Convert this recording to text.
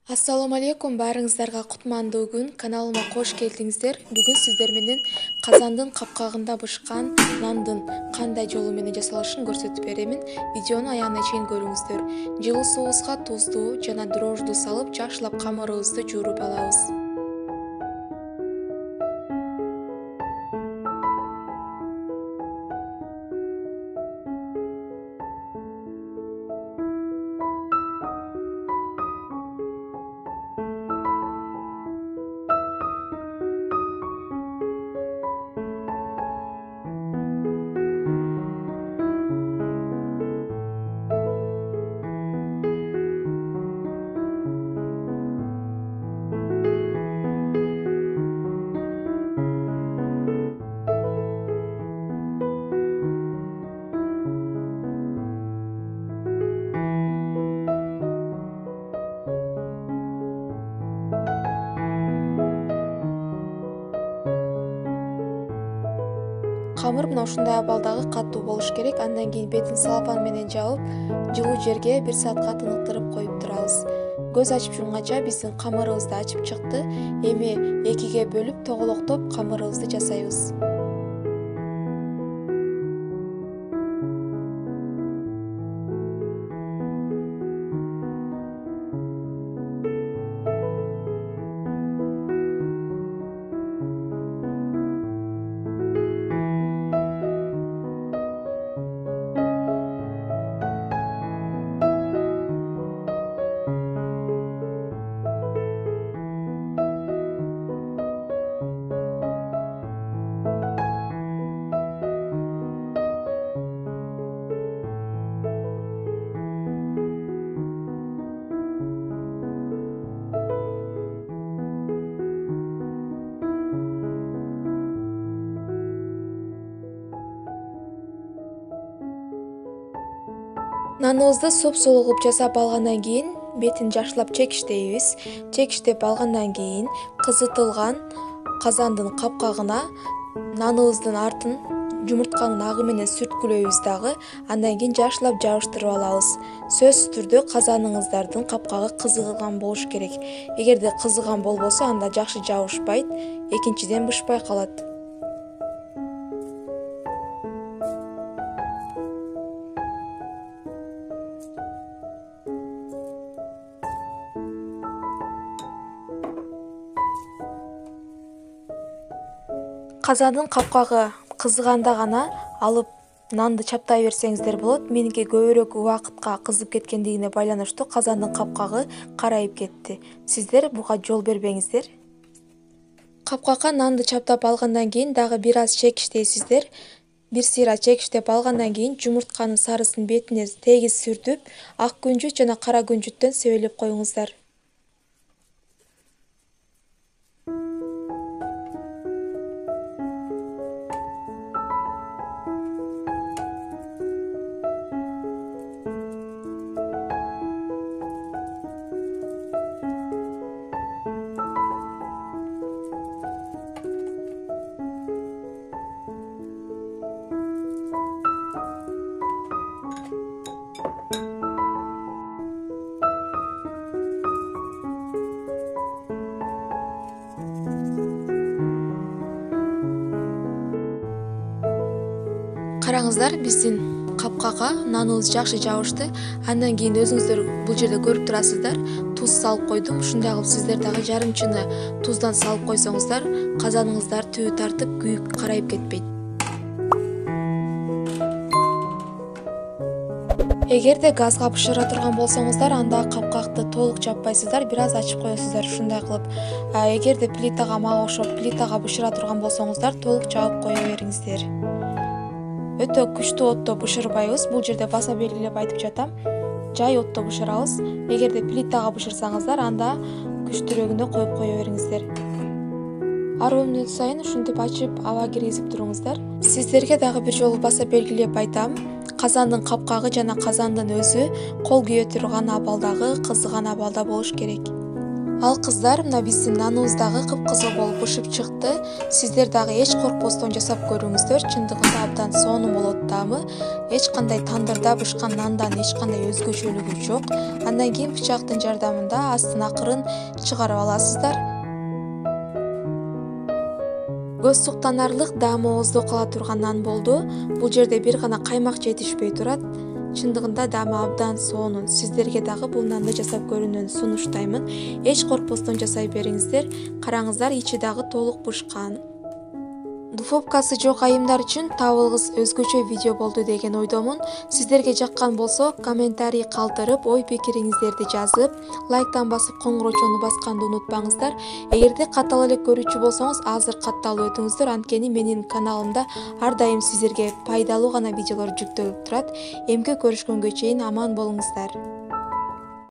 Ассаламу алейкум, баарыңыздарга кутмандуу күн. Каналыма кош келдиңиздер. Бүгүн сиздер менен казандын капкагында бышкан нандын кандай жолу менен жасалышын көрсөтүп беремин. Видеону аягына чейин көрүңүздөр. Жылуу суубузга тузду жана дрожжду салып, жакшылап камырыбызды жууруп алабыз. Камыр мына ушундай абалдагы катуу болуш керек. Андан кийин бетин салапан менен жабып, жылуу жерге 1 саатка тыныктырып коюп турабыз. Көз ачып жумганча биздин камырыбыз да ачып чыкты. Эми экиге бөлүп тоголоктоп камырыбызды жасайбыз. Наныбызды соп-солу кылып жасап алгандан кийин бетин жакшылап чекиштейбиз. Чекиштеп алгандан кийин кызытылган казандын капкагына наныбыздын артын жумуртканын агы менен сүрткүлөйбүз дагы. Андан кийин жакшылап жабыштырып алабыз. Сөзсүз түрдө казаныңыздардын капкагы кызыгылган болуш керек. Эгерде кызыган болбосо, анда жакшы жабышпайт, экинчиден бышпай калат. Казандын капкагы кызыганда гана алып нанды чаптай берсеңиздер болот. Меники көбүрөөк убакытка кызып кеткендигине байланыштуу казандын капкагы карайып кетти. Сиздер буга жол бербеңиздер. Капкакка нанды чаптап алгандан кийин дагы бир аз чекиштейсиздер. Бир сыйра чекиштеп алгандан кийин жумуртканын сарысын бетине тегиз сүртүп, ак күнжүт жана кара күнжүттөн себелеп коюңуздар. Караңыздар, биздин капкага наныбыз жакшы жабышты. Андан кийин өзүңүздөр бул жерде көрүп турасыздар, туз салып койдум. Ушундай кылып сиздер дагы жарым чыны туздан салып койсоңуздар, казаныңыздар түбү тартып, күйүп карайып кетпейт. Эгерде газга бышыра турган болсоңуздар, анда капкакты толук жаппайсыздар, бир аз ачып коесуздар ушундай кылып. Эгерде плитага мага окшоп плитага бышыра турган болсоңуздар, толук жаап кое бериңиздер. Өтө күчтүү отто бышырбайбыз. Бул жерде баса белгилеп айтып жатам. Жай отто бышырабыз. Эгерде плитага бышырсаңыздар, анда күчтүүрөгүндө коюп кое бериңиздер. 10 мүнөт сайын ушинтип ачып, аба киргизип туруңуздар. Сиздерге дагы бир жолу баса белгилеп айтам. Казандын капкагы жана казандын өзү кол күйө турган абалдагы кызыган абалда болуш керек. Ал кыздар, мына биздин наныбыз дагы кыпкызыл болуп бышып чыкты. Сиздер дагы эч коркпостон жасап көрүңүздөр. Чындыгында абдан сонун болот таамы. Эч кандай тандырда бышкан нандан эч кандай өзгөчөлүгү жок. Андан кийин бычактын жардамында астын акырын чыгарып аласыздар. Көз суктанарлык даамы ооздо кала турган нан болду. Бул жерде бир гана каймак жетишпей турат. Чындыгында даамы абдан сонун. Сиздерге дагы бул нанды жасап көрүүнү сунуштаймын. Эч коркпостон жасай бериңиздер. Караңыздар, ичи дагы толук бышкан. Духовкасы жок айымдар үчүн табылгыс өзгөчө видео болду деген ойдомун. Сиздерге жаккан болсо, комментарий калтырып, ой пикириңиздерди жазып, лайктан басып коңгурочону басканды унутпаңыздар. Эгерде каттал эле көрүүчү болсоңуз, азыр катталып өтүңүздөр. Анткени менин каналымда ар дайым сиздерге пайдалуу гана видеолор жүктөлүп турат. Эмгиче көрүшкөнгө чейин аман болуңуздар.